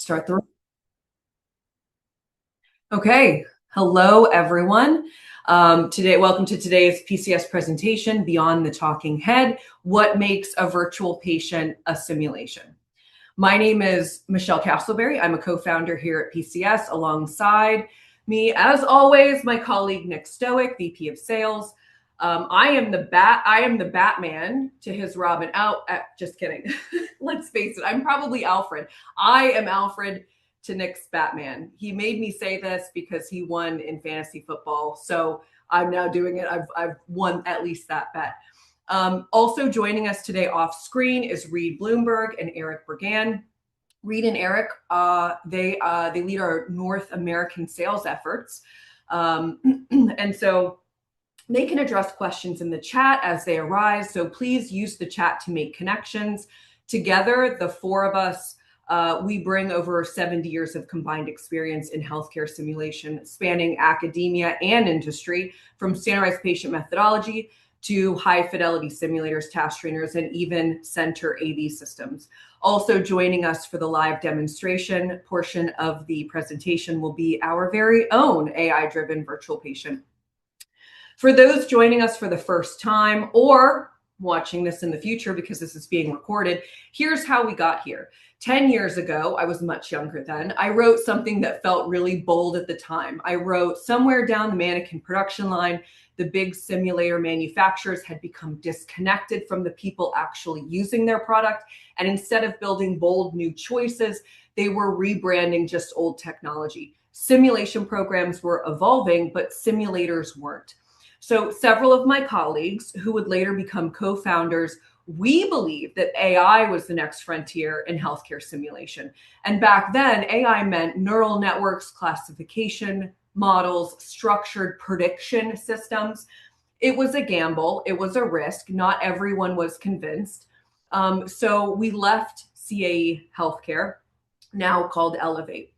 Start the. Okay. Hello, everyone. Welcome to today's PCS presentation, Beyond the Talking Head, What Makes a Virtual Patient a Simulation? My name is Michelle Castleberry. I'm a co-founder here at PCS. Alongside me, as always, my colleague Nick Stoic, VP of Sales. I am the Batman to his Robin. Just kidding. Let's face it. I'm probably Alfred. I am Alfred to Nick's Batman. He made me say this because he won in fantasy football. So I'm now doing it. I've won at least that bet. Also joining us today off screen is Reed Bloomberg and Eric Bergan. Reed and Eric, they lead our North American sales efforts. And so they can address questions in the chat as they arise. So please use the chat to make connections. Together, the four of us, we bring over 70 years of combined experience in healthcare simulation, spanning academia and industry, from standardized patient methodology to high fidelity simulators, task trainers, and even center AV systems. Also joining us for the live demonstration portion of the presentation will be our very own AI-driven virtual patient. For those joining us for the first time or watching this in the future because this is being recorded, here's how we got here. 10 years ago, I was much younger then, I wrote something that felt really bold at the time. I wrote, somewhere down the mannequin production line, the big simulator manufacturers had become disconnected from the people actually using their product. And instead of building bold new choices, they were rebranding just old technology. Simulation programs were evolving, but simulators weren't. So several of my colleagues who would later become co-founders, we believed that AI was the next frontier in healthcare simulation. And back then, AI meant neural networks, classification models, structured prediction systems. It was a gamble. It was a risk. Not everyone was convinced. So we left CAE Healthcare, now called Elevate.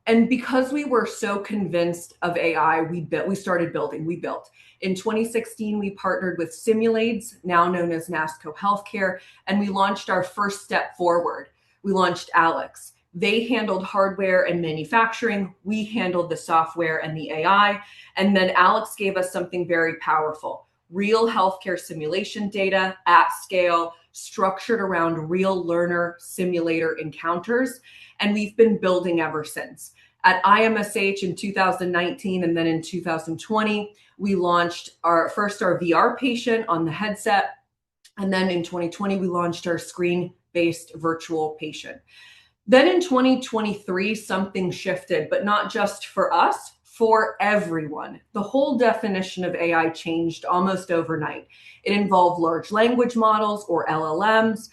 And because we were so convinced of AI, we started building. We built. In 2016, we partnered with Simulades, now known as NASCO Healthcare, and we launched our first step forward. We launched Alex. They handled hardware and manufacturing. We handled the software and the AI. And then Alex gave us something very powerful: real healthcare simulation data at scale, structured around real learner simulator encounters. And we've been building ever since. At IMSH in 2019 and then in 2020, we launched our VR patient on the headset. And then in 2020, we launched our screen-based virtual patient. Then in 2023, something shifted, but not just for us, for everyone. The whole definition of AI changed almost overnight. It involved large language models, or LLMs,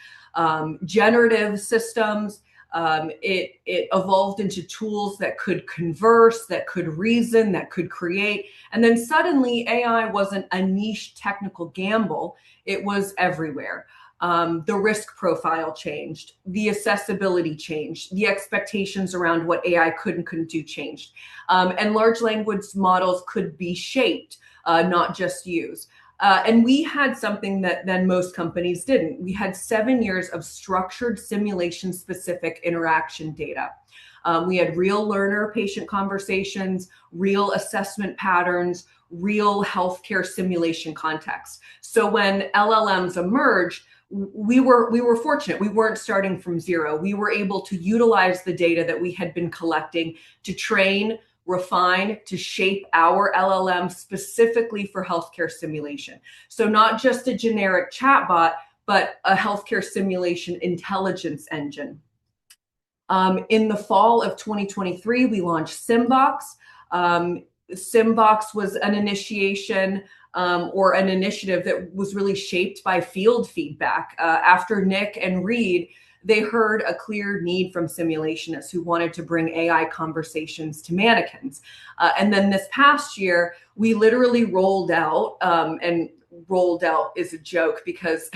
generative systems. It evolved into tools that could converse, that could reason, that could create. And then suddenly AI wasn't a niche technical gamble. It was everywhere. The risk profile changed, the accessibility changed, the expectations around what AI could and couldn't do changed. And large language models could be shaped, not just used. And we had something that then most companies didn't. We had 7 years of structured simulation-specific interaction data. We had real learner-patient conversations, real assessment patterns, real healthcare simulation context. So when LLMs emerged, we were fortunate. We weren't starting from zero. We were able to utilize the data that we had been collecting to train, refine, to shape our LLM specifically for healthcare simulation. So not just a generic chatbot, but a healthcare simulation intelligence engine. In the fall of 2023, we launched Simbox. Simbox was an initiation or an initiative that was really shaped by field feedback. After Nick and Reed, they heard a clear need from simulationists who wanted to bring AI conversations to mannequins. And then this past year, we literally rolled out, and rolled out is a joke because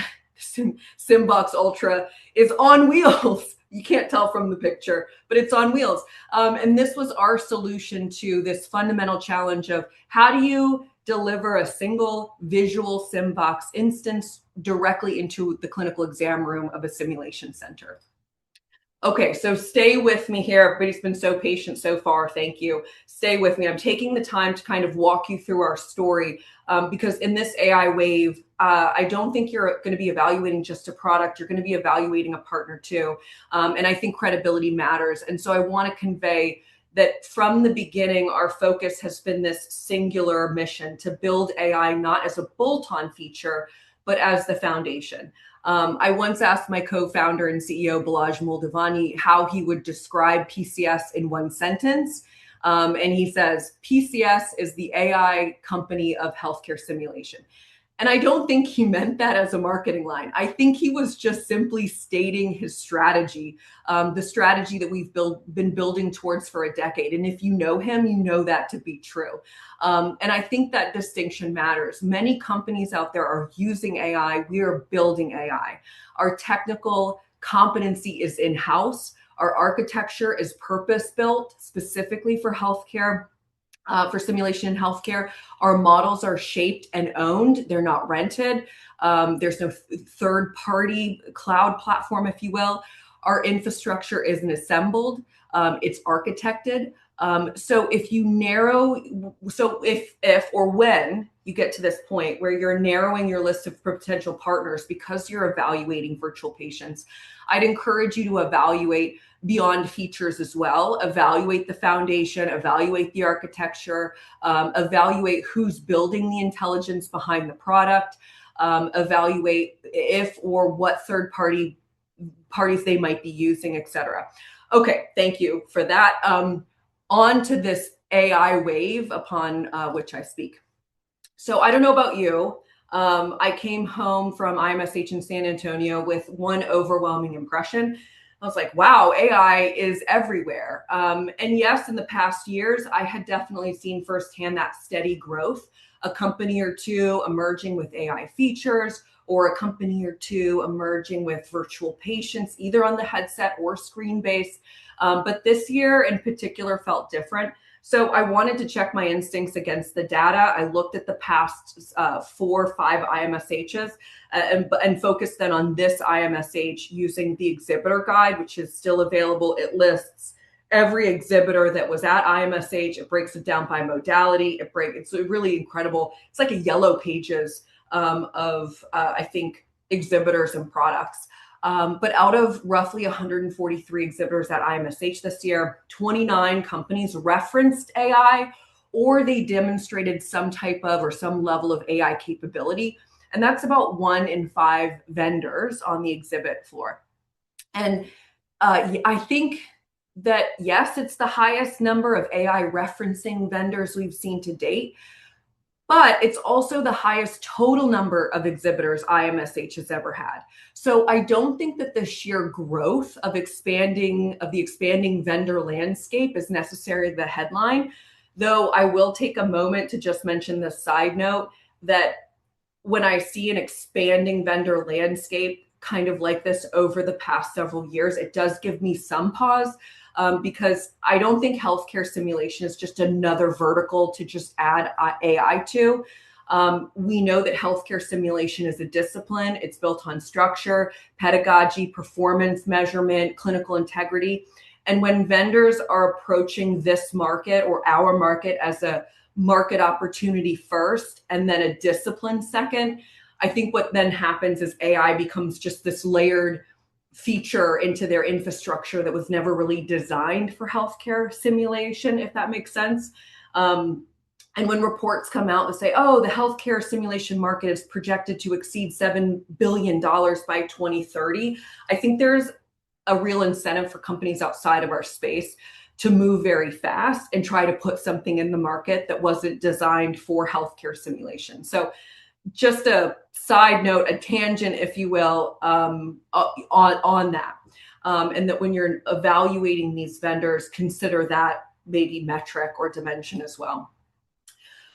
Simbox Ultra is on wheels. You can't tell from the picture, but it's on wheels. And this was our solution to this fundamental challenge of how do you deliver a single visual Simbox instance directly into the clinical exam room of a simulation center. Okay, so stay with me here. Everybody's been so patient so far. Thank you. Stay with me. I'm taking the time to kind of walk you through our story because in this AI wave, I don't think you're going to be evaluating just a product. You're going to be evaluating a partner too. And I think credibility matters. And so I want to convey that from the beginning, our focus has been this singular mission to build AI not as a bolt-on feature, but as the foundation. I once asked my co-founder and CEO, Balaj Moldavani, how he would describe PCS in one sentence. And he says, PCS is the AI company of healthcare simulation. And I don't think he meant that as a marketing line. I think he was just simply stating his strategy, the strategy that we've been building towards for a decade. And if you know him, you know that to be true. And I think that distinction matters. Many companies out there are using AI. We are building AI. Our technical competency is in-house. Our architecture is purpose-built specifically for healthcare. For simulation in healthcare, our models are shaped and owned. They're not rented. There's no third-party cloud platform, if you will. Our infrastructure isn't assembled. It's architected. So if you narrow, so if or when you get to this point where you're narrowing your list of potential partners because you're evaluating virtual patients, I'd encourage you to evaluate beyond features as well. Evaluate the foundation, evaluate the architecture, evaluate who's building the intelligence behind the product, evaluate if or what third parties they might be using, etc. Okay, thank you for that. On to this AI wave upon which I speak. So I don't know about you. I came home from IMSH in San Antonio with one overwhelming impression. I was like, wow, AI is everywhere. And yes, in the past years, I had definitely seen firsthand that steady growth, a company or two emerging with AI features, or a company or two emerging with virtual patients, either on the headset or screen-based. But this year in particular felt different. So I wanted to check my instincts against the data. I looked at the past 4 or 5 IMSHs and focused then on this IMSH using the exhibitor guide, which is still available. It lists every exhibitor that was at IMSH. It breaks it down by modality. It's really incredible. It's like a yellow pages of, I think, exhibitors and products. But out of roughly 143 exhibitors at IMSH this year, 29 companies referenced AI, or they demonstrated some type of or some level of AI capability. And that's about 1 in 5 vendors on the exhibit floor. And I think that, yes, it's the highest number of AI referencing vendors we've seen to date. But it's also the highest total number of exhibitors IMSH has ever had. So I don't think that the sheer growth of the expanding vendor landscape is necessarily the headline, though I will take a moment to just mention this side note that when I see an expanding vendor landscape kind of like this over the past several years, it does give me some pause. Because I don't think healthcare simulation is just another vertical to just add AI to. We know that healthcare simulation is a discipline. It's built on structure, pedagogy, performance measurement, clinical integrity. And when vendors are approaching this market or our market as a market opportunity first and then a discipline second, I think what then happens is AI becomes just this layered feature into their infrastructure that was never really designed for healthcare simulation, if that makes sense. And when reports come out that say, oh, the healthcare simulation market is projected to exceed $7 billion by 2030, I think there's a real incentive for companies outside of our space to move very fast and try to put something in the market that wasn't designed for healthcare simulation. So just a side note, a tangent, if you will, on that. And that when you're evaluating these vendors, consider that maybe metric or dimension as well.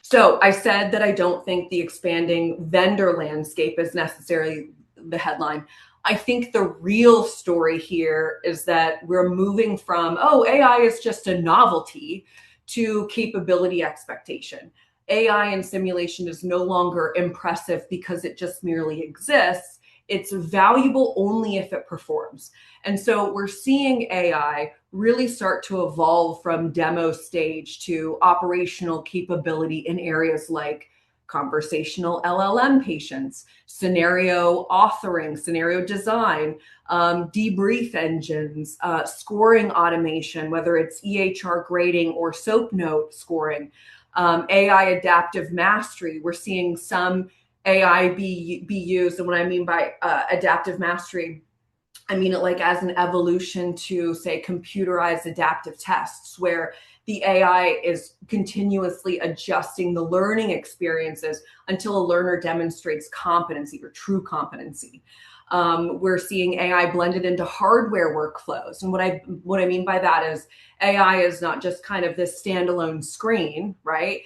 So I said that I don't think the expanding vendor landscape is necessarily the headline. I think the real story here is that we're moving from, oh, AI is just a novelty, to capability expectation. AI in simulation is no longer impressive because it just merely exists. It's valuable only if it performs. And so we're seeing AI really start to evolve from demo stage to operational capability in areas like conversational LLM patients, scenario authoring, scenario design, debrief engines, scoring automation, whether it's EHR grading or SOAP note scoring, AI adaptive mastery. We're seeing some AI be used. And what I mean by adaptive mastery, I mean it like as an evolution to, say, computerized adaptive tests, where the AI is continuously adjusting the learning experiences until a learner demonstrates competency or true competency. We're seeing AI blended into hardware workflows. And what I mean by that is AI is not just kind of this standalone screen, right?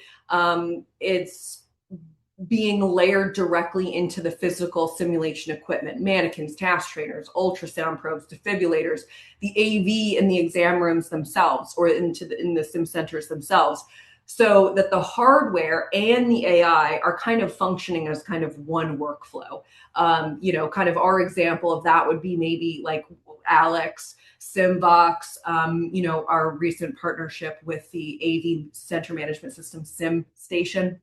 It's being layered directly into the physical simulation equipment, mannequins, task trainers, ultrasound probes, defibrillators, the AV in the exam rooms themselves, or in the sim centers themselves, so that the hardware and the AI are kind of functioning as kind of one workflow. Kind of our example of that would be maybe like Alex, SimVox, our recent partnership with the AV Center Management System, SimStation.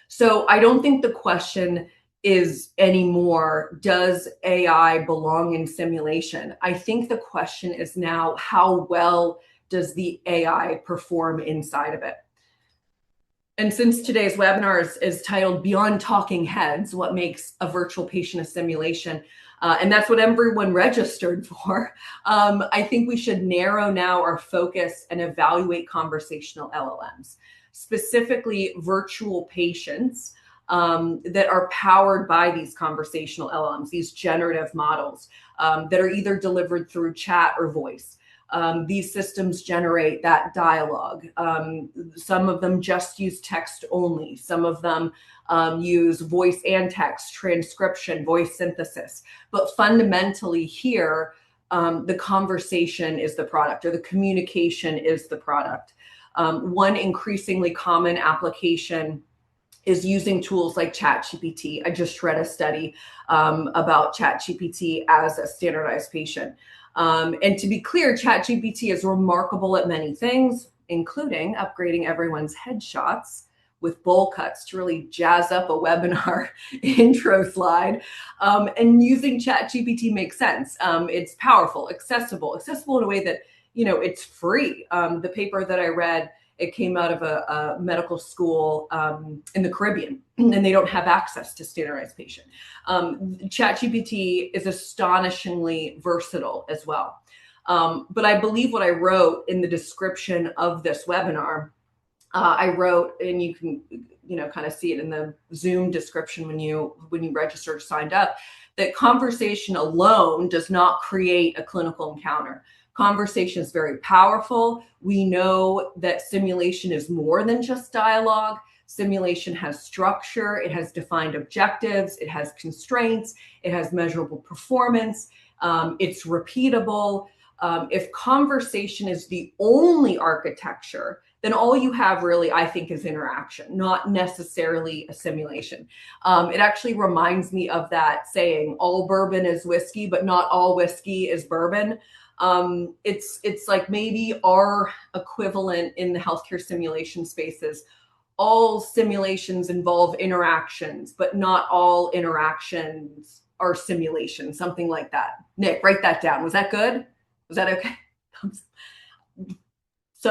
So I don't think the question is anymore, does AI belong in simulation? I think the question is now, how well does the AI perform inside of it? And since today's webinar is titled Beyond Talking Heads, What Makes a Virtual Patient a Simulation? And that's what everyone registered for. I think we should narrow now our focus and evaluate conversational LLMs, specifically virtual patients that are powered by these conversational LLMs, these generative models that are either delivered through chat or voice. These systems generate that dialogue. Some of them just use text only. Some of them use voice and text, transcription, voice synthesis. But fundamentally here, the conversation is the product, or the communication is the product. One increasingly common application is using tools like ChatGPT. I just read a study about ChatGPT as a standardized patient. And to be clear, ChatGPT is remarkable at many things, including upgrading everyone's headshots with bowl cuts to really jazz up a webinar intro slide. And using ChatGPT makes sense. It's powerful, accessible in a way that, it's free. The paper that I read, it came out of a medical school in the Caribbean, and they don't have access to standardized patient. ChatGPT is astonishingly versatile as well. But I believe what I wrote in the description of this webinar, I wrote, and you can, kind of see it in the Zoom description when you registered, signed up, that conversation alone does not create a clinical encounter. Conversation is very powerful. We know that simulation is more than just dialogue. Simulation has structure, it has defined objectives, it has constraints, it has measurable performance, it's repeatable. If conversation is the only architecture, then all you have really, I think, is interaction, not necessarily a simulation. It actually reminds me of that saying, all bourbon is whiskey, but not all whiskey is bourbon. It's like maybe our equivalent in the healthcare simulation spaces. All simulations involve interactions, but not all interactions are simulations, something like that. Nick, write that down. Was that good? Was that okay?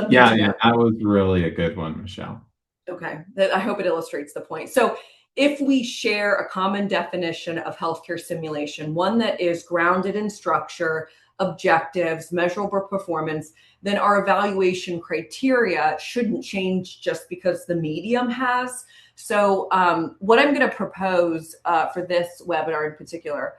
Yeah, that was really a good one, Michelle. Okay, I hope it illustrates the point. So if we share a common definition of healthcare simulation, one that is grounded in structure, objectives, measurable performance, then our evaluation criteria shouldn't change just because the medium has. So what I'm going to propose for this webinar in particular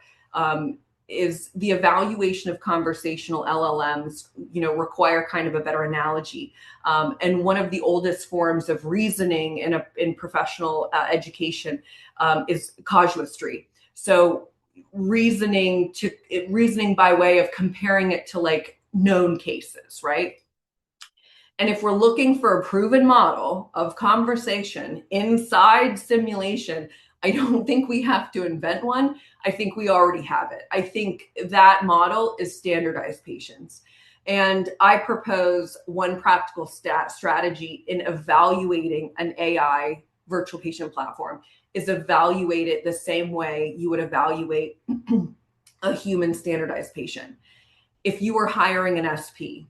is the evaluation of conversational LLMs, require kind of a better analogy. And one of the oldest forms of reasoning in professional education is casuistry. So reasoning by way of comparing it to like known cases, right? And if we're looking for a proven model of conversation inside simulation, I don't think we have to invent one. I think we already have it. I think that model is standardized patients. And I propose one practical strategy in evaluating an AI virtual patient platform is evaluate it the same way you would evaluate a human standardized patient. If you were hiring an SP,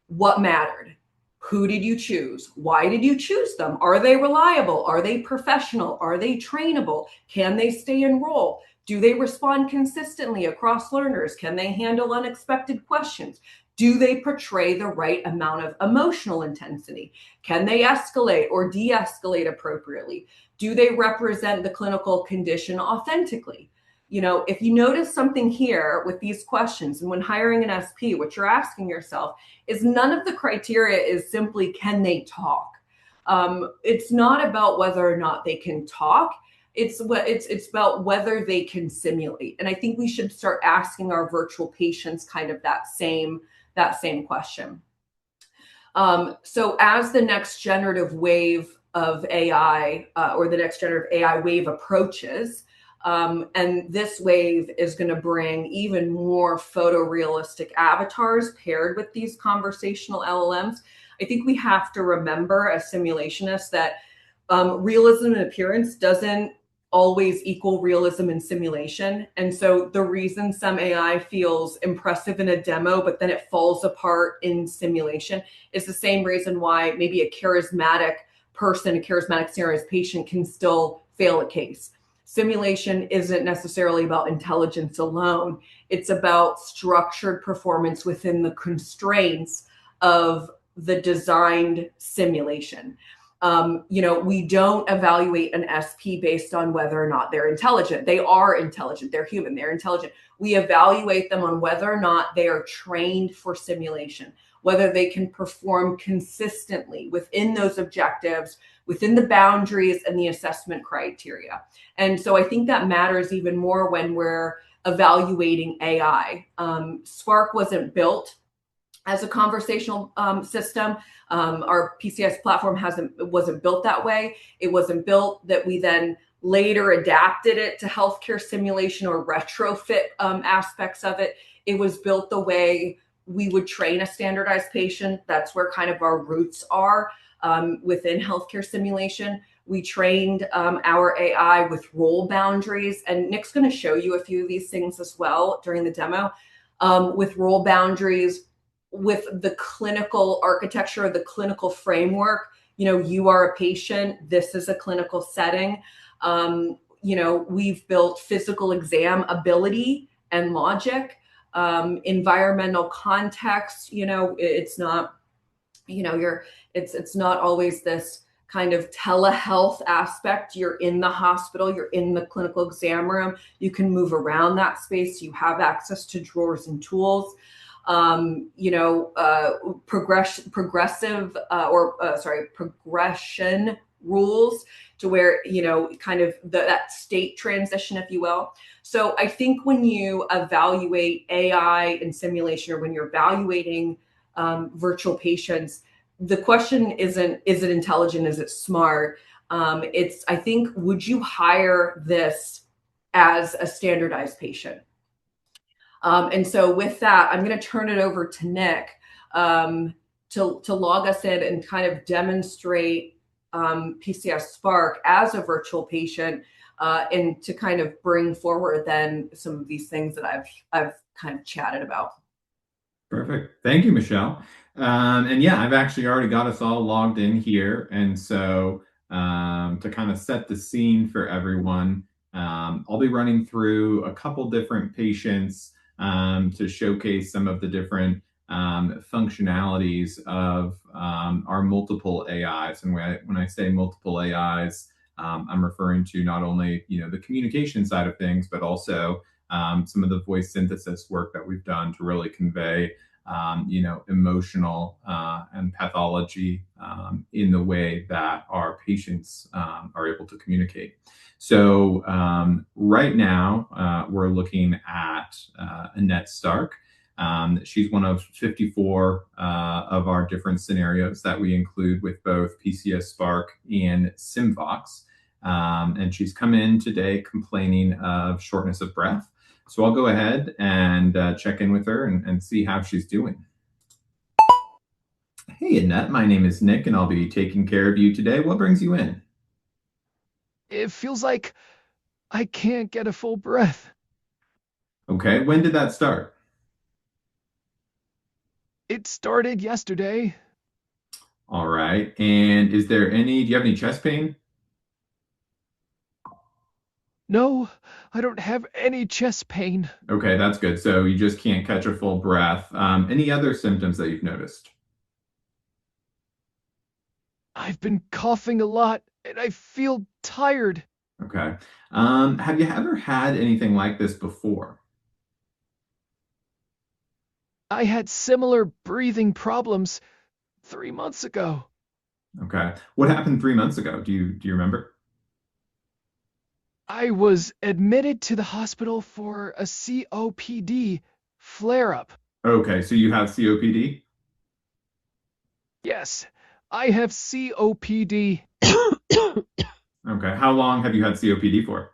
what mattered? Who did you choose? Why did you choose them? Are they reliable? Are they professional? Are they trainable? Can they stay in role? Do they respond consistently across learners? Can they handle unexpected questions? Do they portray the right amount of emotional intensity? Can they escalate or de-escalate appropriately? Do they represent the clinical condition authentically? If you notice something here with these questions, and when hiring an SP, what you're asking yourself is none of the criteria is simply can they talk. It's not about whether or not they can talk. It's about whether they can simulate. And I think we should start asking our virtual patients kind of that same question. So as the next generative wave of AI or the next generative AI wave approaches, and this wave is going to bring even more photorealistic avatars paired with these conversational LLMs. I think we have to remember as simulationists that realism and appearance doesn't always equal realism in simulation. And so the reason some AI feels impressive in a demo, but then it falls apart in simulation is the same reason why maybe a charismatic person, a charismatic standardized patient can still fail a case. Simulation isn't necessarily about intelligence alone. It's about structured performance within the constraints of the designed simulation. We don't evaluate an SP based on whether or not they're intelligent. They are intelligent. They're human. They're intelligent. We evaluate them on whether or not they are trained for simulation, whether they can perform consistently within those objectives, within the boundaries and the assessment criteria. And so I think that matters even more when we're evaluating AI. Spark wasn't built as a conversational system. Our PCS platform wasn't built that way. It wasn't built that we then later adapted it to healthcare simulation or retrofit aspects of it. It was built the way we would train a standardized patient. That's where kind of our roots are within healthcare simulation. We trained our AI with role boundaries, and Nick's going to show you a few of these things as well during the demo, with role boundaries, with the clinical architecture, the clinical framework. You are a patient, this is a clinical setting. We've built physical exam ability and logic, environmental context. It's not, it's not always this kind of telehealth aspect. You're in the hospital, you're in the clinical exam room, you can move around that space, you have access to drawers and tools. Progression rules to where, kind of that state transition, if you will. So I think when you evaluate AI in simulation, or when you're evaluating virtual patients, the question isn't, is it intelligent? Is it smart? It's, I think, would you hire this as a standardized patient? And so with that, I'm going to turn it over to Nick to log us in and kind of demonstrate PCS Spark as a virtual patient, and to kind of bring forward then some of these things that I've kind of chatted about. Perfect. Thank you, Michelle. And yeah, I've actually already got us all logged in here. And so to kind of set the scene for everyone, I'll be running through a couple different patients to showcase some of the different functionalities of our multiple AIs. And when I say multiple AIs, I'm referring to not only the communication side of things, but also some of the voice synthesis work that we've done to really convey emotional and pathology in the way that our patients are able to communicate. So right now we're looking at Annette Stark. She's one of 54 of our different scenarios that we include with both PCS Spark and SimVox. And she's come in today complaining of shortness of breath. So I'll go ahead and check in with her and see how she's doing. Hey, Annette, my name is Nick, and I'll be taking care of you today. What brings you in? It feels like I can't get a full breath. Okay, when did that start? It started yesterday. All right, and do you have any chest pain? No, I don't have any chest pain. Okay, that's good. So you just can't catch a full breath. Any other symptoms that you've noticed? I've been coughing a lot and I feel tired. Okay. Have you ever had anything like this before? I had similar breathing problems 3 months ago. Okay. What happened 3 months ago? Do you remember? I was admitted to the hospital for a COPD flare up. Okay, so you have COPD? Yes, I have COPD. Okay. How long have you had COPD for?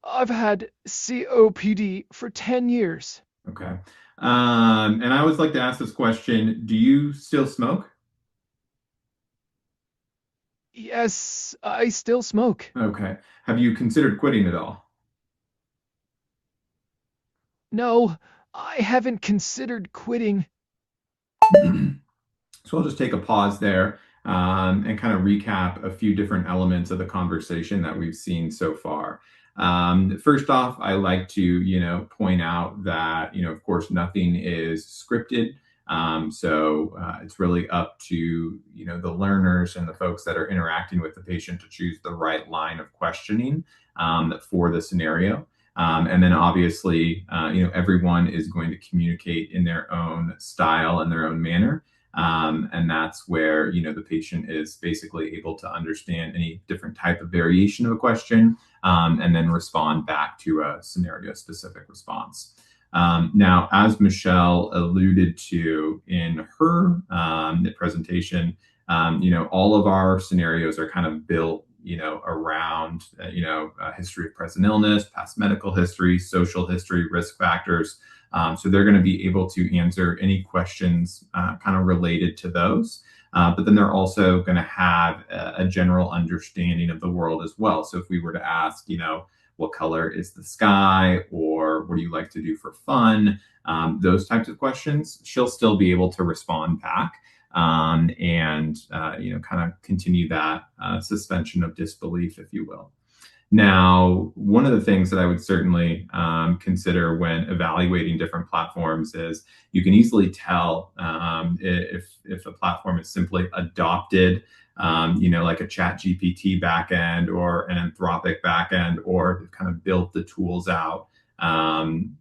I've had COPD for 10 years. Okay. And I always like to ask this question, do you still smoke? Yes, I still smoke. Okay. Have you considered quitting at all? No, I haven't considered quitting. So I'll just take a pause there and kind of recap a few different elements of the conversation that we've seen so far. First off, I like to, point out that, of course, nothing is scripted. So it's really up to, the learners and the folks that are interacting with the patient to choose the right line of questioning for the scenario. And then obviously, everyone is going to communicate in their own style and their own manner. And that's where the patient is basically able to understand any different type of variation of a question and then respond back to a scenario specific response. Now, as Michelle alluded to in her presentation, all of our scenarios are kind of built around a history of present illness, past medical history, social history, risk factors. So they're going to be able to answer any questions kind of related to those. But then they're also going to have a general understanding of the world as well. So if we were to ask, what color is the sky, or what do you like to do for fun, those types of questions, she'll still be able to respond back and kind of continue that suspension of disbelief, if you will. Now, one of the things that I would certainly consider when evaluating different platforms is you can easily tell if a platform is simply adopted, like a ChatGPT backend or an Anthropic backend, or kind of built the tools out on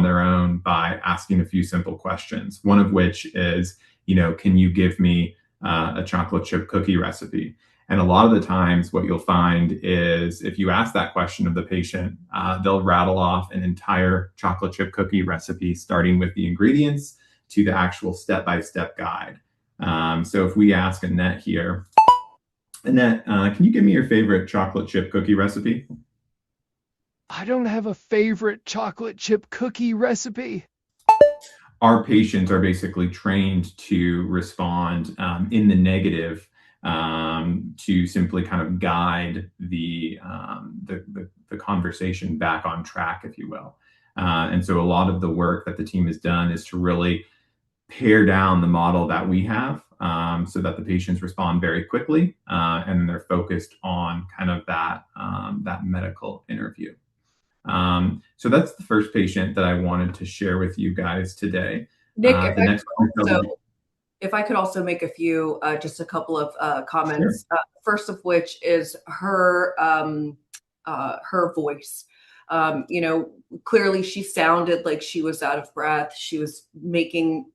their own by asking a few simple questions. One of which is, can you give me a chocolate chip cookie recipe? And a lot of the times, what you'll find is if you ask that question of the patient, they'll rattle off an entire chocolate chip cookie recipe, starting with the ingredients to the actual step-by-step guide. So if we ask Annette here, Annette, can you give me your favorite chocolate chip cookie recipe? I don't have a favorite chocolate chip cookie recipe. Our patients are basically trained to respond in the negative to simply kind of guide the conversation back on track, if you will. And so a lot of the work that the team has done is to really pare down the model that we have so that the patients respond very quickly and then they're focused on kind of that medical interview. So that's the first patient that I wanted to share with you guys today. Nick, if I could also make just a couple of comments. Sure. First of which is her voice. Clearly she sounded like she was out of breath. She was making,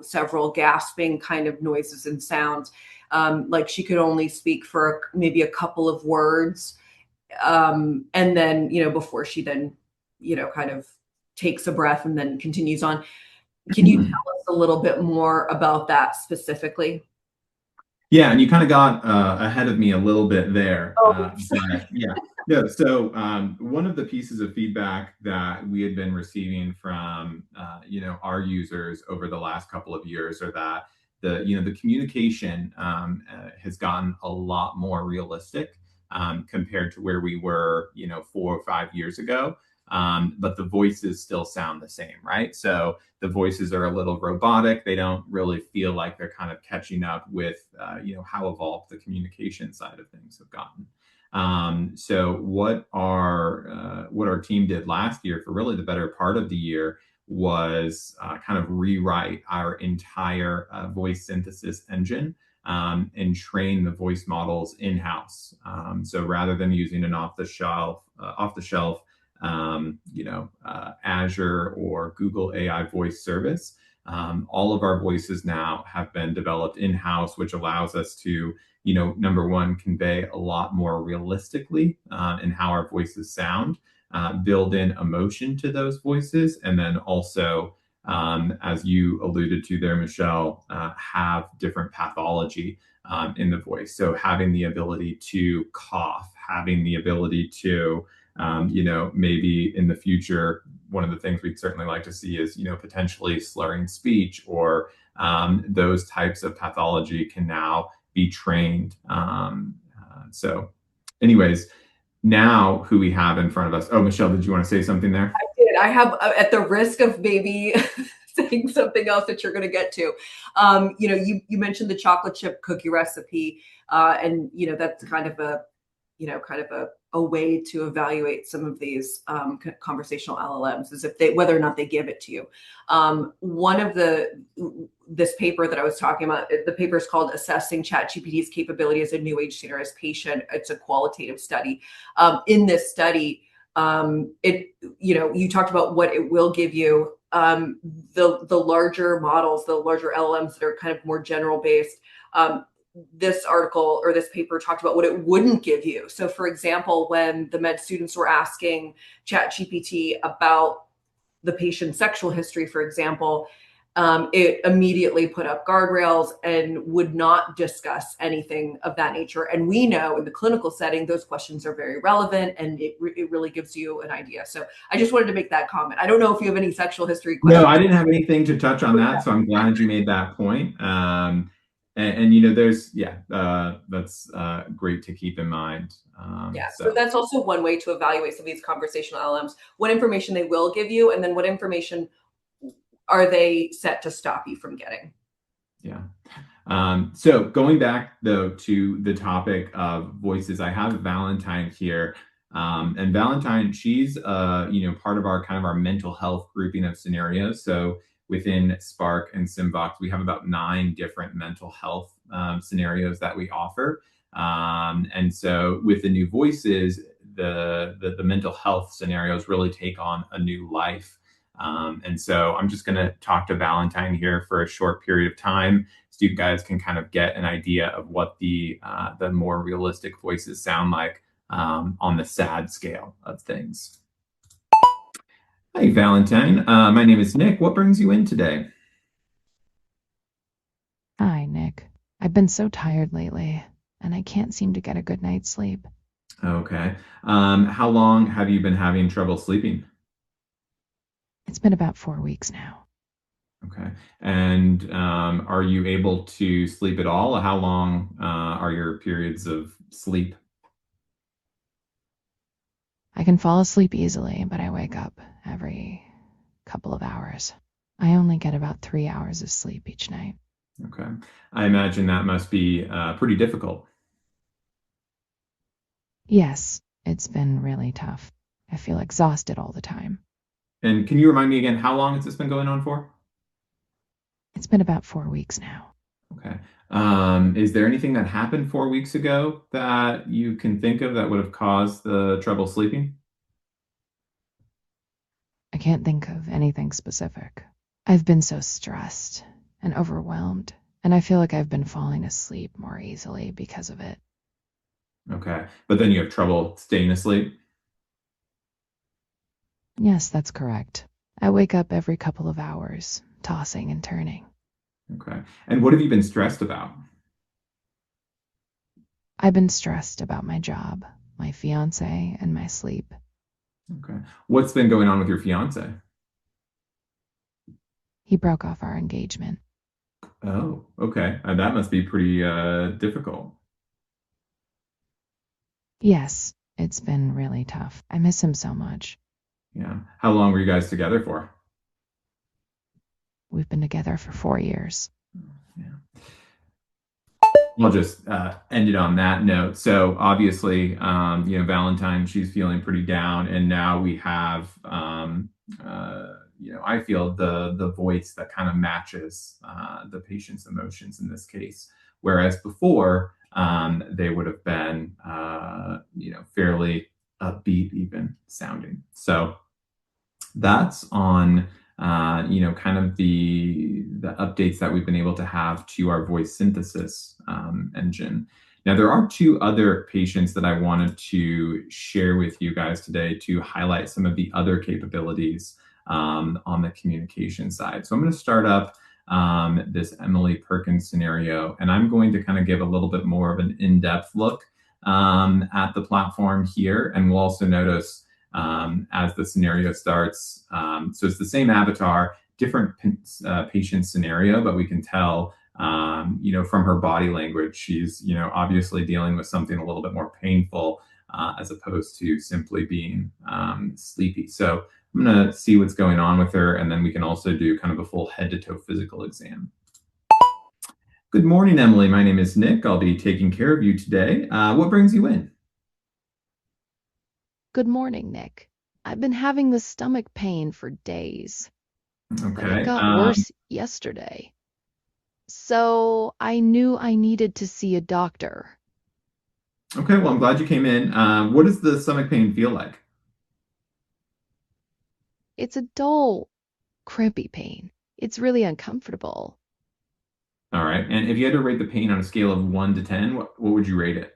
several gasping kind of noises and sounds, like she could only speak for maybe a couple of words. And then, before she then, kind of takes a breath and then continues on. Can you tell us a little bit more about that specifically? Yeah, and you kind of got ahead of me a little bit there. Oh, But yeah, no. So one of the pieces of feedback that we had been receiving from our users over the last couple of years are that the communication has gotten a lot more realistic compared to where we were 4 or 5 years ago. But the voices still sound the same, right? So the voices are a little robotic. They don't really feel like they're kind of catching up with how evolved the communication side of things have gotten. So what our team did last year for really the better part of the year was kind of rewrite our entire voice synthesis engine and train the voice models in-house. So rather than using an off-the-shelf Azure or Google AI voice service. All of our voices now have been developed in-house, which allows us to, number one, convey a lot more realistically in how our voices sound, build in emotion to those voices, and then also, as you alluded to there, Michelle, have different pathology in the voice. So having the ability to cough, having the ability to maybe in the future, one of the things we'd certainly like to see is, potentially slurring speech or those types of pathology can now be trained. So anyways, now who we have in front of us. Oh, Michelle, did you want to say something there? I did. I have, at the risk of maybe saying something else that you're going to get to, you mentioned the chocolate chip cookie recipe, and that's kind of a way to evaluate some of these conversational LLMs is whether or not they give it to you. One of this paper that I was talking about, the paper is called Assessing ChatGPT's Capability as a New Age Standardized Patient. It's a qualitative study. In this study, you talked about what it will give you. The larger models, the larger LLMs that are kind of more general based, this article or this paper talked about what it wouldn't give you. So for example, when the med students were asking ChatGPT about the patient's sexual history, for example, it immediately put up guardrails and would not discuss anything of that nature. And we know in the clinical setting, those questions are very relevant and it really gives you an idea. So I just wanted to make that comment. I don't know if you have any sexual history questions. No, I didn't have anything to touch on that, so I'm glad you made that point. There's, that's great to keep in mind. So that's also one way to evaluate some of these conversational LMs, what information they will give you, and then what information are they set to stop you from getting? Yeah. So going back though to the topic of voices, I have Valentine here. And Valentine, she's part of our mental health grouping of scenarios. So within Spark and Simbox, we have about 9 different mental health scenarios that we offer. And so with the new voices, the mental health scenarios really take on a new life. And so I'm just going to talk to Valentine here for a short period of time so you guys can kind of get an idea of what the more realistic voices sound like on the sad scale of things. Hi, Valentine. My name is Nick. What brings you in today? Hi, Nick. I've been so tired lately, and I can't seem to get a good night's sleep. Okay. How long have you been having trouble sleeping? It's been about 4 weeks now. Okay. And are you able to sleep at all? How long are your periods of sleep? I can fall asleep easily, but I wake up every couple of hours. I only get about 3 hours of sleep each night. Okay. I imagine that must be pretty difficult. Yes, it's been really tough. I feel exhausted all the time. And can you remind me again, how long has this been going on for? It's been about 4 weeks now. Okay. Is there anything that happened 4 weeks ago that you can think of that would have caused the trouble sleeping? I can't think of anything specific. I've been so stressed and overwhelmed, and I feel like I've been falling asleep more easily because of it. Okay. But then you have trouble staying asleep? Yes, that's correct. I wake up every couple of hours, tossing and turning. Okay. And what have you been stressed about? I've been stressed about my job, my fiance, and my sleep. Okay. What's been going on with your fiance? He broke off our engagement. Oh, okay. That must be pretty difficult. Yes, it's been really tough. I miss him so much. Yeah. How long were you guys together for? We've been together for 4 years. Yeah. I'll just end it on that note. So obviously, Valentine, she's feeling pretty down, and now we have, I feel the voice that kind of matches the patient's emotions in this case, whereas before they would have been, fairly upbeat, even sounding. So that's on kind of the updates that we've been able to have to our voice synthesis engine. Now, there are two other patients that I wanted to share with you guys today to highlight some of the other capabilities on the communication side. So I'm going to start up this Emily Perkins scenario, and I'm going to kind of give a little bit more of an in-depth look at the platform here, and we'll also notice as the scenario starts. So it's the same avatar, different patient scenario, but we can tell, from her body language, she's, obviously dealing with something a little bit more painful as opposed to simply being sleepy. So I'm going to see what's going on with her, and then we can also do kind of a full head to toe physical exam. Good morning, Emily. My name is Nick. I'll be taking care of you today. What brings you in? Good morning, Nick. I've been having this stomach pain for days, but it Okay. got worse yesterday. So I knew I needed to see a doctor. Okay, well, I'm glad you came in. What does the stomach pain feel like? It's a dull, crampy pain. It's really uncomfortable. All right. And if you had to rate the pain on a scale of 1 to 10, what would you rate it?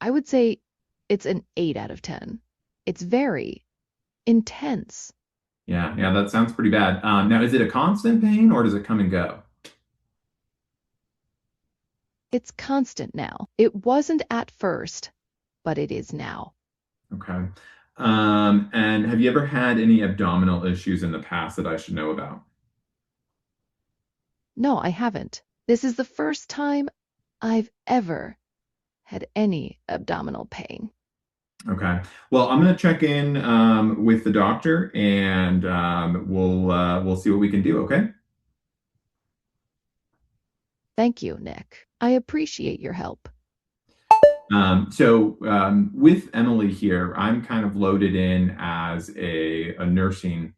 I would say it's an 8 out of 10. It's very intense. Yeah, that sounds pretty bad. Now, is it a constant pain or does it come and go? It's constant now. It wasn't at first, but it is now. Okay. And have you ever had any abdominal issues in the past that I should know about? No, I haven't. This is the first time I've ever had any abdominal pain. Okay. Well, I'm going to check in with the doctor, and we'll see what we can do. Okay. Thank you, Nick. I appreciate your help. With Emily here, I'm kind of loaded in as a nursing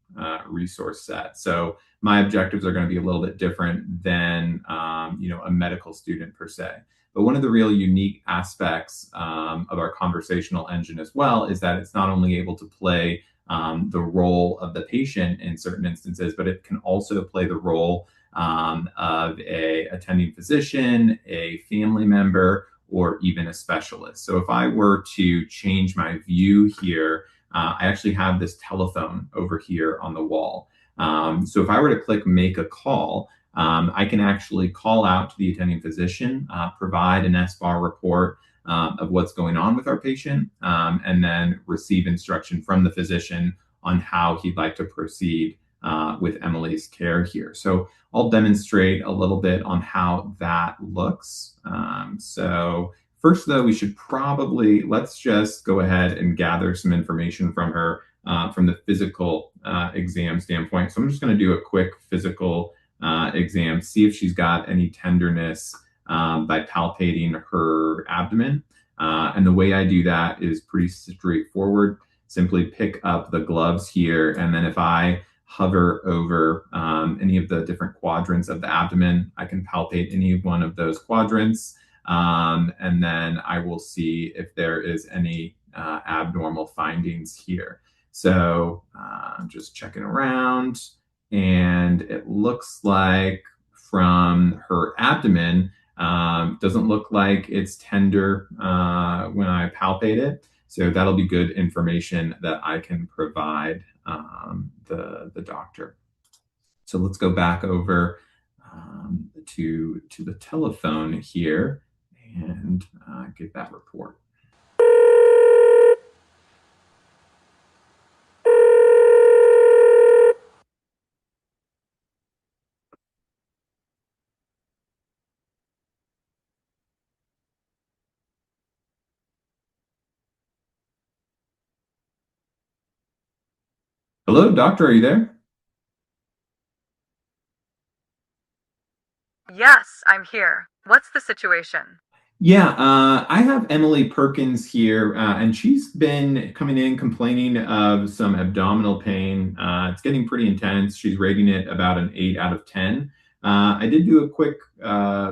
resource set. So my objectives are going to be a little bit different than a medical student per se. But one of the real unique aspects of our conversational engine as well is that it's not only able to play the role of the patient in certain instances, but it can also play the role of a attending physician, a family member, or even a specialist. So if I were to change my view here, I actually have this telephone over here on the wall. So if I were to click make a call, I can actually call out to the attending physician, provide an SBAR report of what's going on with our patient, and then receive instruction from the physician on how he'd like to proceed with Emily's care here. So I'll demonstrate a little bit on how that looks. So first, though, we should let's just go ahead and gather some information from her from the physical exam standpoint. So I'm just going to do a quick physical exam, see if she's got any tenderness by palpating her abdomen. And the way I do that is pretty straightforward. Simply pick up the gloves here, and then if I hover over any of the different quadrants of the abdomen, I can palpate any one of those quadrants, and then I will see if there is any abnormal findings here. So I'm just checking around, and it looks like from her abdomen, doesn't look like it's tender when I palpate it. So that'll be good information that I can provide the doctor. So let's go back over to the telephone here and get that report. Hello, doctor, are you there? Yes, I'm here. What's the situation? Yeah, I have Emily Perkins here, and she's been coming in complaining of some abdominal pain. It's getting pretty intense. She's rating it about an 8 out of 10. I did do a quick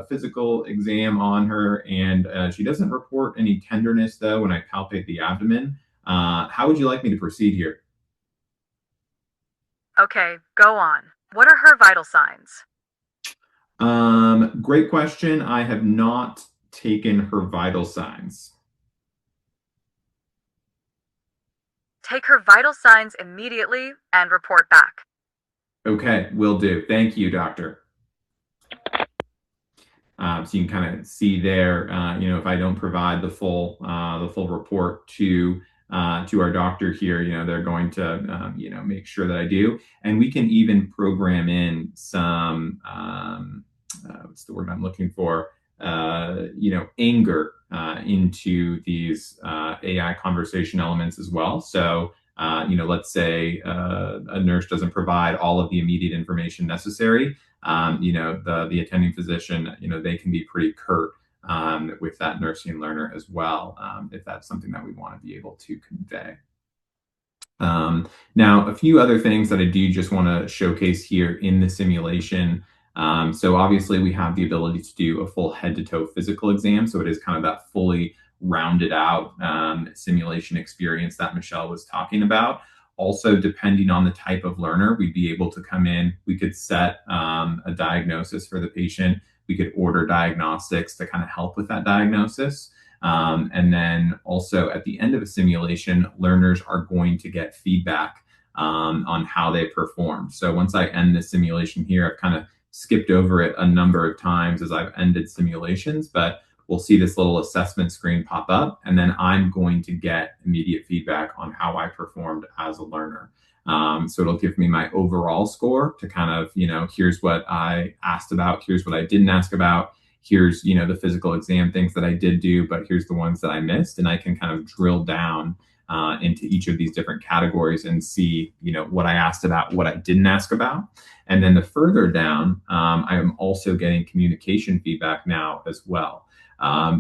physical exam on her, and she doesn't report any tenderness, though, when I palpate the abdomen. How would you like me to proceed here? Okay, go on. What are her vital signs? Great question. I have not taken her vital signs. Take her vital signs immediately and report back. Okay, will do. Thank you, doctor. So you can kind of see there, if I don't provide the full report to our doctor here, they're going to, make sure that I do, and we can even program in some, what's the word I'm looking for, anger into these AI conversation elements as well. So, let's say a nurse doesn't provide all of the immediate information necessary. The attending physician, they can be pretty curt with that nursing learner as well, if that's something that we want to be able to convey. Now, a few other things that I do just want to showcase here in the simulation. So obviously we have the ability to do a full head to toe physical exam. So it is kind of that fully rounded out simulation experience that Michelle was talking about. Also, depending on the type of learner, we'd be able to come in, we could set a diagnosis for the patient. We could order diagnostics to kind of help with that diagnosis. And then also at the end of a simulation, learners are going to get feedback on how they performed. So once I end the simulation here, I've kind of skipped over it a number of times as I've ended simulations, but we'll see this little assessment screen pop up, and then I'm going to get immediate feedback on how I performed as a learner. So it'll give me my overall score to kind of, here's what I asked about, here's what I didn't ask about, here's, the physical exam things that I did do, but here's the ones that I missed. And I can kind of drill down into each of these different categories and see, what I asked about, what I didn't ask about. And then the further down, I am also getting communication feedback now as well.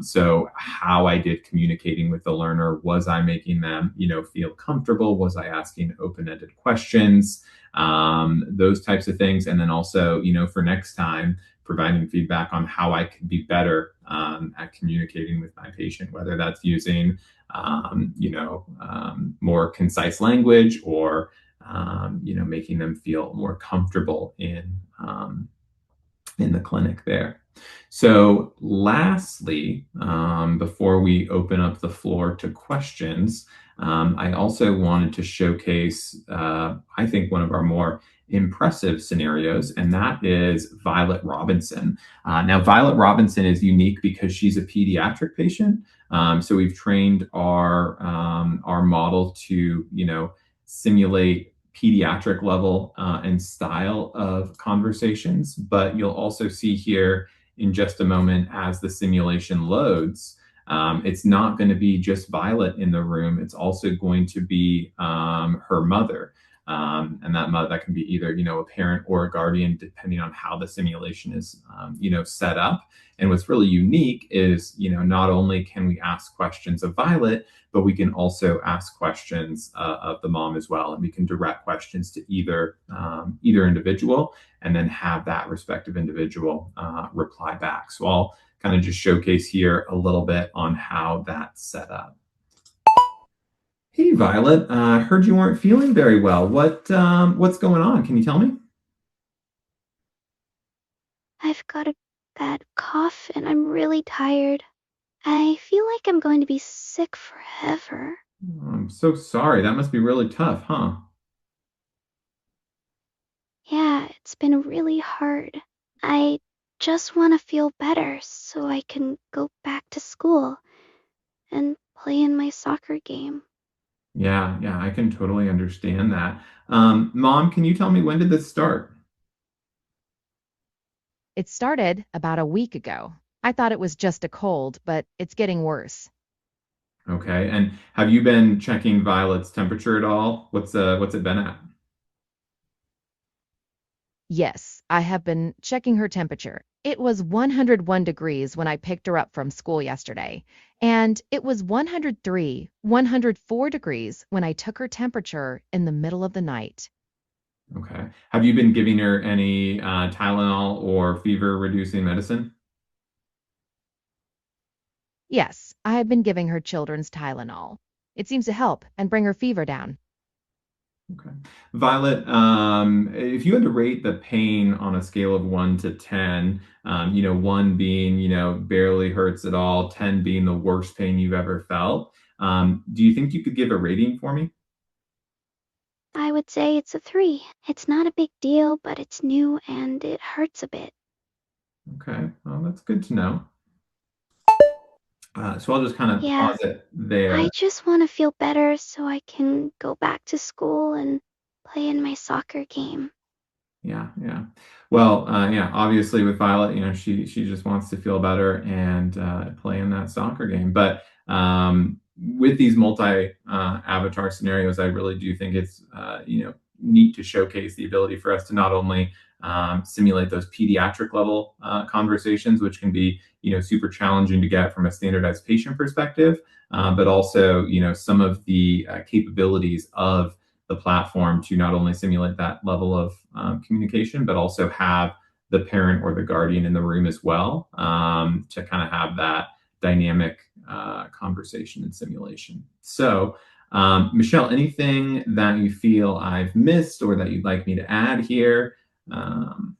So how I did communicating with the learner, was I making them, feel comfortable? Was I asking open-ended questions? Those types of things. And then also, for next time, providing feedback on how I could be better at communicating with my patient, whether that's using, more concise language or, making them feel more comfortable in the clinic there. So lastly, before we open up the floor to questions, I also wanted to showcase, I think, one of our more impressive scenarios, and that is Violet Robinson. Now, Violet Robinson is unique because she's a pediatric patient. So we've trained our model to, simulate pediatric level and style of conversations. But you'll also see here in just a moment as the simulation loads, it's not going to be just Violet in the room. It's also going to be her mother. And that can be either, a parent or a guardian, depending on how the simulation is, set up. And what's really unique is, not only can we ask questions of Violet, but we can also ask questions of the mom as well. And we can direct questions to either individual and then have that respective individual reply back. So I'll kind of just showcase here a little bit on how that's set up. Hey, Violet, I heard you weren't feeling very well. What's going on? Can you tell me? I've got a bad cough and I'm really tired. I feel like I'm going to be sick forever. Oh, I'm so sorry. That must be really tough, huh? Yeah, it's been really hard. I just want to feel better so I can go back to school and play in my soccer game. Yeah, yeah, I can totally understand that. Mom, can you tell me, when did this start? It started about a week ago. I thought it was just a cold, but it's getting worse. Okay, and have you been checking Violet's temperature at all? What's it been at? Yes, I have been checking her temperature. It was 101 degrees when I picked her up from school yesterday, and it was 103, 104 degrees when I took her temperature in the middle of the night. Okay. Have you been giving her any Tylenol or fever reducing medicine? Yes, I have been giving her children's Tylenol. It seems to help and bring her fever down. Okay. Violet, if you had to rate the pain on a scale of 1 to 10, one being, barely hurts at all, 10 being the worst pain you've ever felt, do you think you could give a rating for me? I would say it's a 3. It's not a big deal, but it's new and it hurts a bit. Okay, well, that's good to know. So I'll just kind of Yeah, pause it there. I just want to feel better so I can go back to school and play in my soccer game. Yeah, yeah. Well, yeah, obviously with Violet, she just wants to feel better and play in that soccer game. But with these multi avatar scenarios, I really do think it's neat to showcase the ability for us to not only simulate those pediatric level conversations, which can be super challenging to get from a standardized patient perspective, but also some of the capabilities of the platform to not only simulate that level of communication, but also have the parent or the guardian in the room as well, to kind of have that dynamic conversation and simulation. So, Michelle, anything that you feel I've missed or that you'd like me to add here? Um,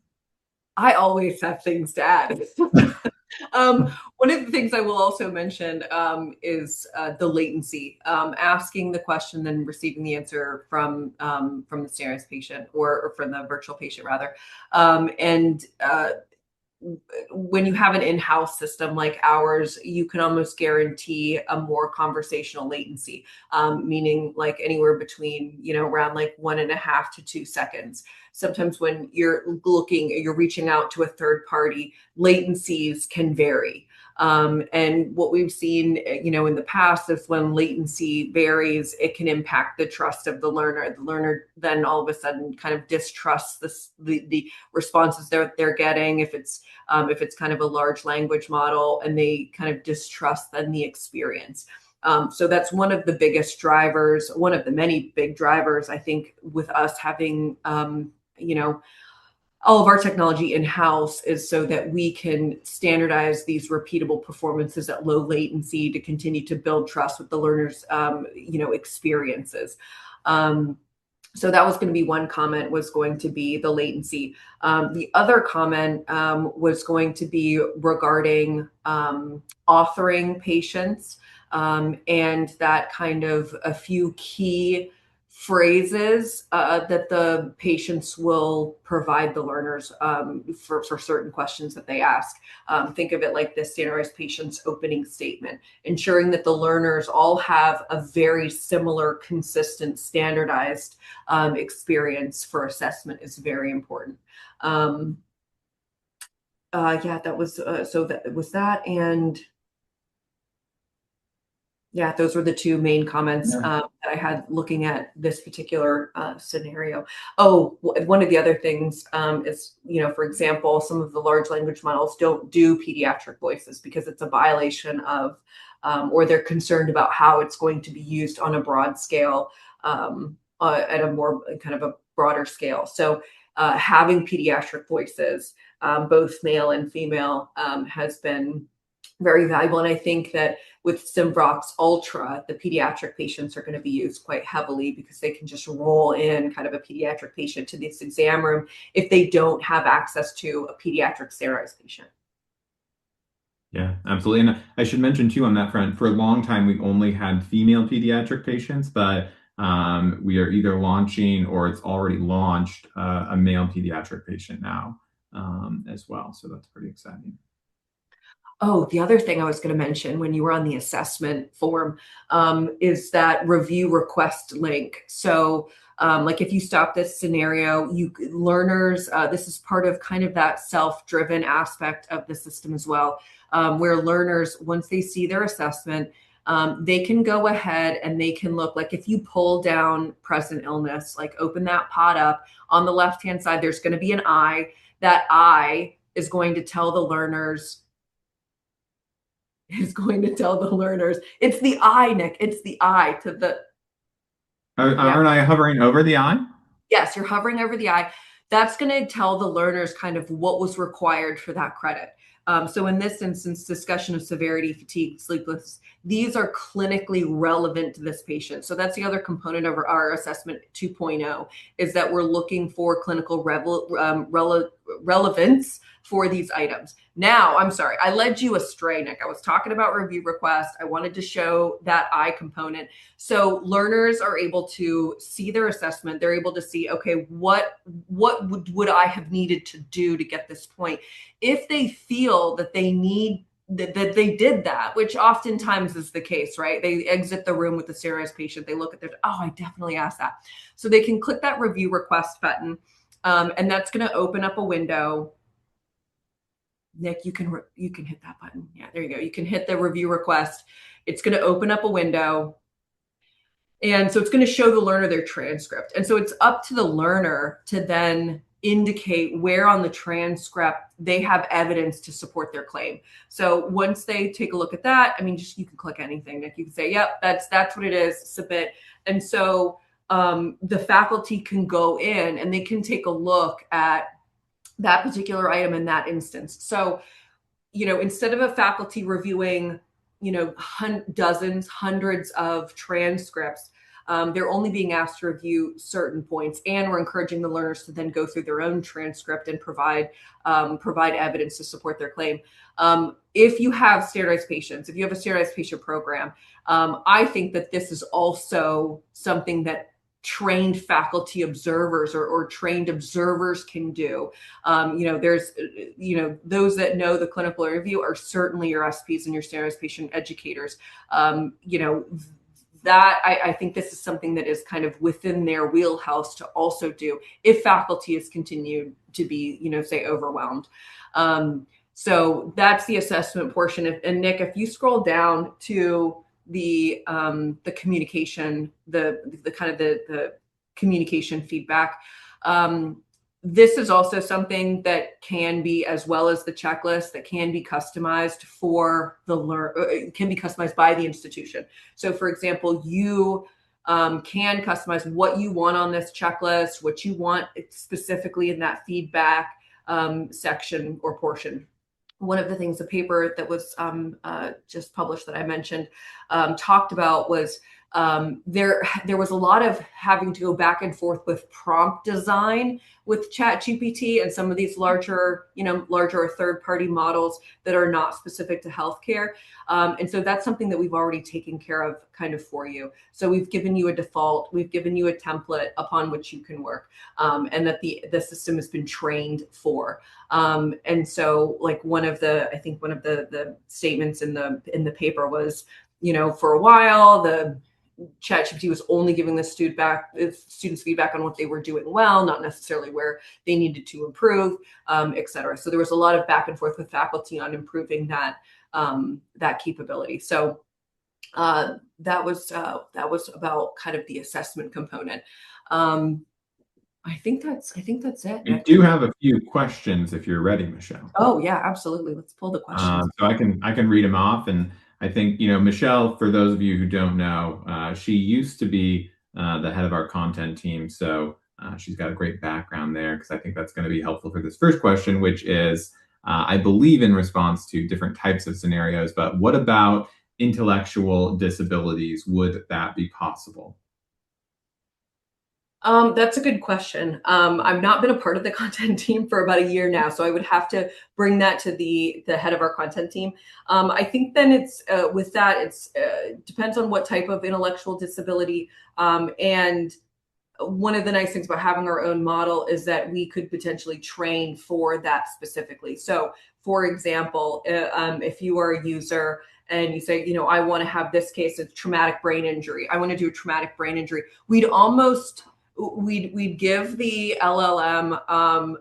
I always have things to add. One of the things I will also mention is the latency. Asking the question, then receiving the answer from the standardized patient, or from the virtual patient rather, and when you have an in-house system like ours, you can almost guarantee a more conversational latency, meaning like anywhere between, around like 1.5 to 2 seconds. Sometimes when you're reaching out to a third party, latencies can vary. And what we've seen, in the past is when latency varies, it can impact the trust of the learner. The learner then all of a sudden kind of distrusts the responses they're getting. If it's kind of a large language model, and they kind of distrust then the experience. So that's one of the biggest drivers, one of the many big drivers, I think, with us having, all of our technology in-house, is so that we can standardize these repeatable performances at low latency to continue to build trust with the learners, experiences. So that was going to be one comment, was going to be the latency. The other comment was going to be regarding authoring patients, and that kind of a few key phrases that the patients will provide the learners for certain questions that they ask. Think of it like the standardized patient's opening statement. Ensuring that the learners all have a very similar, consistent, standardized experience for assessment is very important. Yeah, that was so that was that, and yeah, those were the two main comments yeah. that I had looking at this particular scenario. Oh, one of the other things is, for example, some of the large language models don't do pediatric voices because it's a violation of, or they're concerned about how it's going to be used on a broad scale, at a more kind of a broader scale. So having pediatric voices, both male and female, has been very valuable. And I think that with Simvrox Ultra, the pediatric patients are going to be used quite heavily because they can just roll in kind of a pediatric patient to this exam room if they don't have access to a pediatric standardized patient. Yeah, absolutely. And I should mention too on that front, for a long time we only had female pediatric patients, but we are either launching or it's already launched a male pediatric patient now as well. So that's pretty exciting. Oh, the other thing I was going to mention when you were on the assessment form is that review request link. So, like if you stop this scenario, learners, this is part of kind of that self-driven aspect of the system as well, where learners, once they see their assessment, they can go ahead and they can look, like if you pull down present illness, like open that pot up on the left-hand side, there's going to be an I. That I is going to tell the learners it's the I, Nick. It's the I to the, yeah. Aren't I hovering over the eye? Yes, you're hovering over the I. That's going to tell the learners kind of what was required for that credit. So in this instance, discussion of severity, fatigue, sleeplessness, these are clinically relevant to this patient. So that's the other component of our assessment 2.0 is that we're looking for clinical relevance for these items. Now, I'm sorry, I led you astray, Nick. I was talking about review request. I wanted to show that I component. So learners are able to see their assessment. They're able to see, okay, what would I have needed to do to get this point? If they feel that they need that they did that, which oftentimes is the case, right? They exit the room with a serious patient. They look at their, oh, I definitely asked that. So they can click that review request button, and that's going to open up a window. Nick, you can hit that button. Yeah, there you go. You can hit the review request. It's going to open up a window. And so it's going to show the learner their transcript. And so it's up to the learner to then indicate where on the transcript they have evidence to support their claim. So once they take a look at that, I mean, just you can click anything. Nick, you can say, yep, that's what it is, submit. And so the faculty can go in and they can take a look at that particular item in that instance. So, instead of a faculty reviewing, dozens, hundreds of transcripts, they're only being asked to review certain points, and we're encouraging the learners to then go through their own transcript and provide evidence to support their claim. If you have standardized patients, if you have a standardized patient program, I think that this is also something that trained faculty observers or trained observers can do. There's, those that know the clinical review are certainly your SPs and your standardized patient educators. That I think this is something that is kind of within their wheelhouse to also do if faculty is continued to be, say overwhelmed. So that's the assessment portion. And Nick, if you scroll down to the communication, the kind of the communication feedback, this is also something that can be, as well as the checklist, that can be customized for can be customized by the institution. So for example, you can customize what you want on this checklist, what you want specifically in that feedback section or portion. One of the things, the paper that was just published that I mentioned talked about was there was a lot of having to go back and forth with prompt design with ChatGPT and some of these larger third-party models that are not specific to healthcare. And so that's something that we've already taken care of kind of for you. So we've given you a default, we've given you a template upon which you can work, and that the system has been trained for. And so like one of the statements in the paper was, for a while, the ChatGPT was only giving the students feedback on what they were doing well, not necessarily where they needed to improve, et cetera. So there was a lot of back and forth with faculty on improving that capability. So that was about kind of the assessment component. I think that's it. We do have a few questions if you're ready, Michelle. Oh yeah, absolutely. Let's pull the questions. So I can read them off, and I think Michelle, for those of you who don't know, she used to be the head of our content team, so she's got a great background there, because I think that's going to be helpful for this first question, which is, I believe, in response to different types of scenarios, but what about intellectual disabilities? Would that be possible? That's a good question. I've not been a part of the content team for about a year now, so I would have to bring that to the head of our content team. I think then it's with that, it's depends on what type of intellectual disability. And one of the nice things about having our own model is that we could potentially train for that specifically. So, for example, if you are a user and you say, I want to have this case of traumatic brain injury, I want to do a traumatic brain injury, we'd give the LLM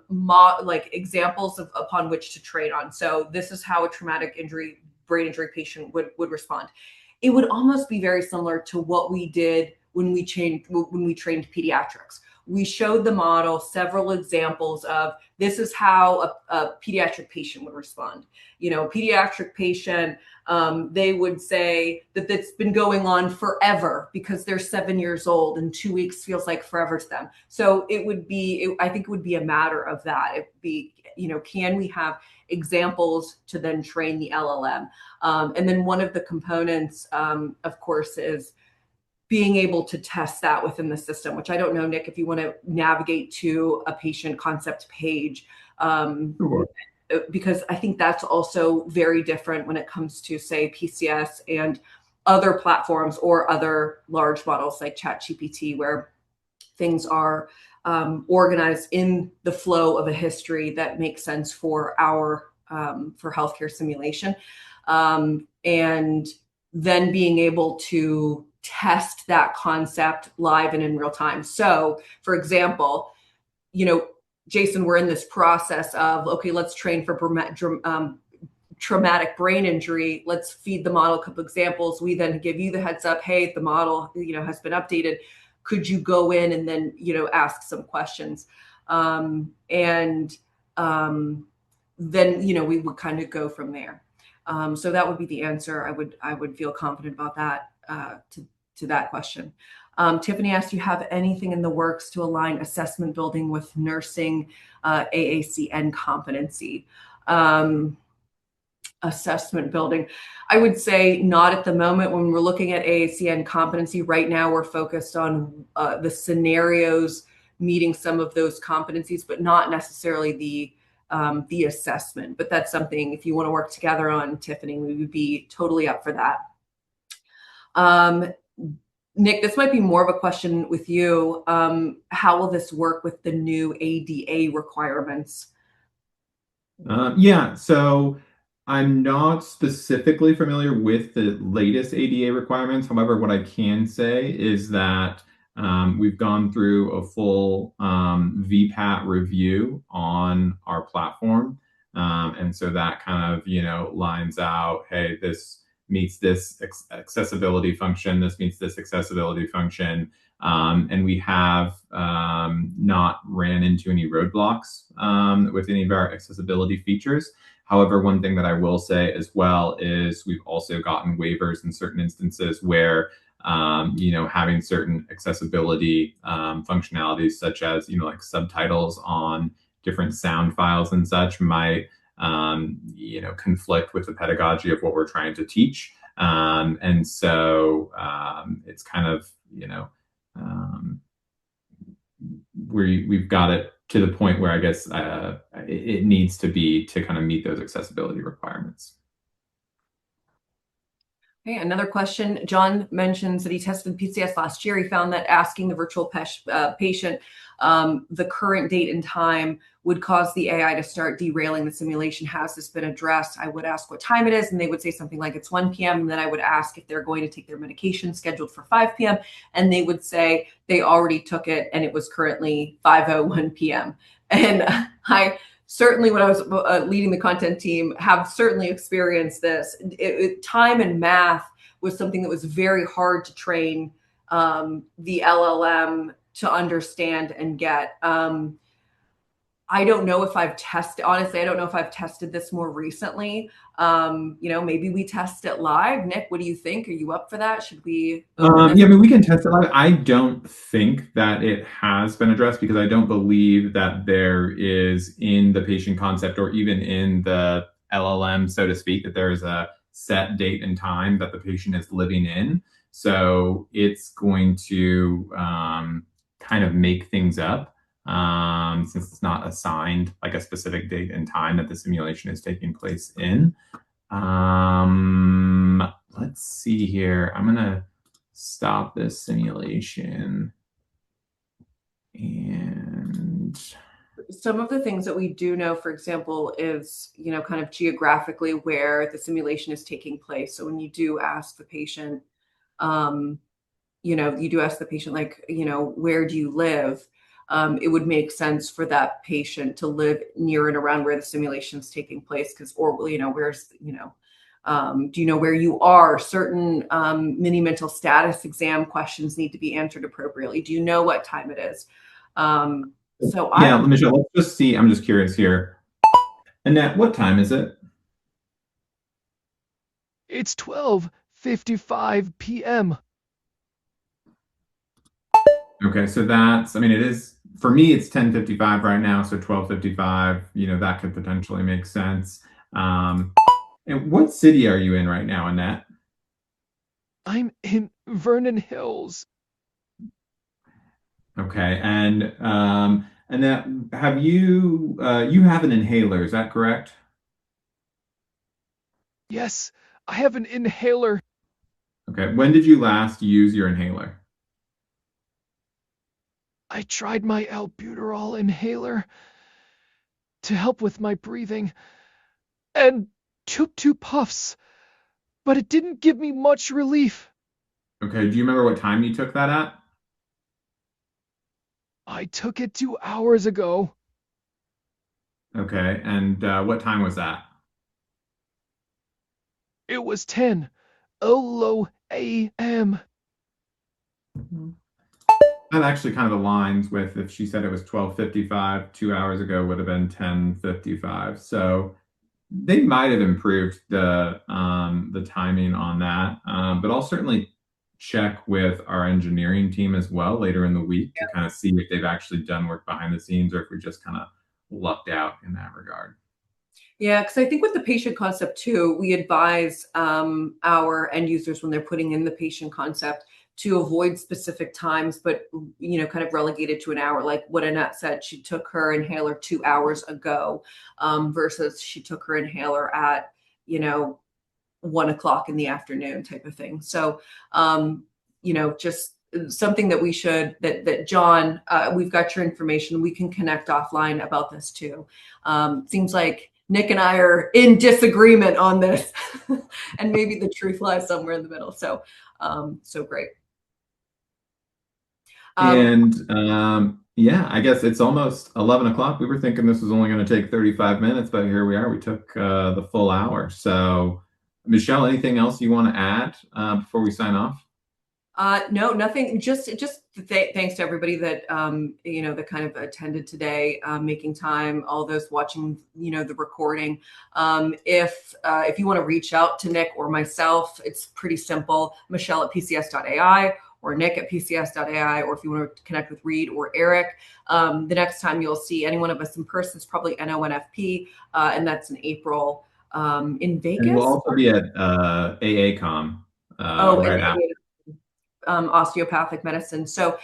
like examples upon which to train on. So this is how a traumatic brain injury patient would respond. It would almost be very similar to what we did when we trained pediatrics. We showed the model several examples of this is how a pediatric patient would respond. Pediatric patient, they would say that it's been going on forever because they're 7 years old and 2 weeks feels like forever to them. So I think it would be a matter of that. It'd be, can we have examples to then train the LLM? And then one of the components, of course, is being able to test that within the system, which I don't know, Nick, if you want to navigate to a patient concept page, Sure. because I think that's also very different when it comes to, say, PCS and other platforms or other large models like ChatGPT, where things are organized in the flow of a history that makes sense for for healthcare simulation, and then being able to test that concept live and in real time. So, for example, Jason, we're in this process of, okay, let's train for traumatic brain injury. Let's feed the model a couple examples. We then give you the heads up, hey, the model, has been updated. Could you go in and then, ask some questions? Then, we would kind of go from there. So that would be the answer. I would feel confident about that, to that question. Tiffany asked, do you have anything in the works to align assessment building with nursing AACN competency? Assessment building, I would say not at the moment. When we're looking at AACN competency right now, we're focused on the scenarios meeting some of those competencies, but not necessarily the assessment. But that's something, if you want to work together on, Tiffany, we would be totally up for that. Nick, this might be more of a question with you. How will this work with the new ADA requirements? Yeah, so I'm not specifically familiar with the latest ADA requirements. However, what I can say is that we've gone through a full VPAT review on our platform. And so that kind of, lines out, hey, this meets this accessibility function, this meets this accessibility function. And we have not ran into any roadblocks with any of our accessibility features. However, one thing that I will say as well is we've also gotten waivers in certain instances where, having certain accessibility functionalities, such as, like subtitles on different sound files and such, might, conflict with the pedagogy of what we're trying to teach. And so it's kind of, we've got it to the point where I guess it needs to be to kind of meet those accessibility requirements. Okay, another question. John mentions that he tested PCS last year. He found that asking the virtual patient the current date and time would cause the AI to start derailing the simulation. Has this been addressed? I would ask what time it is, and they would say something like it's 1 p.m. And then I would ask if they're going to take their medication scheduled for 5 p.m. And they would say they already took it and it was currently 5:01 p.m. And I certainly, when I was leading the content team, have certainly experienced this. Time and math was something that was very hard to train the LLM to understand and get. I don't know if I've tested, honestly, I don't know if I've tested this more recently. Maybe we test it live. Nick, what do you think? Are you up for that? Should we? Yeah, I mean, we can test it live. I don't think that it has been addressed because I don't believe that there is in the patient concept or even in the LLM, so to speak, that there is a set date and time that the patient is living in. So it's going to kind kind of make things up, since it's not assigned like a specific date and time that the simulation is taking place in. Let's see here. I'm gonna stop this simulation. And some of the things that we do know, for example, is, kind of geographically where the simulation is taking place. So when you do ask the patient, like, where do you live? It would make sense for that patient to live near and around where the simulation is taking place, where's, do you know where you are? Certain mini mental status exam questions need to be answered appropriately. Do you know what time it is? Yeah, Michelle, let's just see. I'm just curious here. Annette, what time is it? It's 12:55 p.m. Okay, so it is, for me, it's 10:55 right now, so 12:55, that could potentially make sense. And what city are you in right now, Annette? I'm in Vernon Hills. Okay, and Annette, have you have an inhaler, is that correct? Yes, I have an inhaler. Okay, when did you last use your inhaler? I tried my albuterol inhaler to help with my breathing and took 2 puffs, but it didn't give me much relief. Okay, do you remember what time you took that at? I took it 2 hours ago. Okay, and what time was that? It was 10:00 a.m. That actually kind of aligns with, if she said it was 12:55, 2 hours ago would have been 10:55. So they might have improved the timing on that. But I'll certainly check with our engineering team as well later in the week to kind of see if they've actually done work behind the scenes or if we just kind of lucked out in that regard. Yeah, because I think with the patient concept too, we advise our end users when they're putting in the patient concept to avoid specific times, but kind of relegated to an hour. Like what Annette said, she took her inhaler 2 hours ago, versus she took her inhaler at 1 o'clock in the afternoon type of thing. So just something that we should that John, we've got your information. We can connect offline about this too. Seems like Nick and I are in disagreement on this, and maybe the truth lies somewhere in the middle. So great. Yeah, I guess it's almost 11 o'clock. We were thinking this was only going to take 35 minutes, but here we are. We took the full hour. So, Michelle, anything else you want to add before we sign off? No, nothing. Just thanks to everybody that that kind of attended today, making time. All those watching, the recording. If you want to reach out to Nick or myself, it's pretty simple. Michelle at PCS.ai or Nick at PCS.ai, or if you want to connect with Reed or Eric. The next time you'll see any one of us in person is probably NONFP, and that's in April in Vegas. And we'll also be at AACOM right after. Osteopathic medicine. So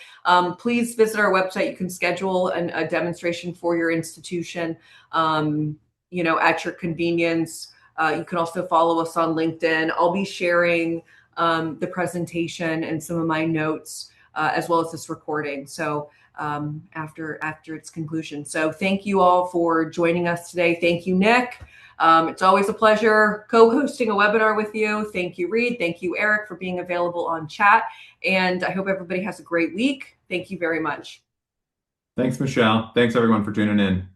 please visit our website. You can schedule a demonstration for your institution, at your convenience. You can also follow us on LinkedIn. I'll be sharing the presentation and some of my notes, as well as this recording. So after its conclusion. So thank you all for joining us today. Thank you, Nick. It's always a pleasure co-hosting a webinar with you. Thank you, Reed. Thank you, Eric, for being available on chat. And I hope everybody has a great week. Thank you very much. Thanks, Michelle. Thanks, everyone, for tuning in.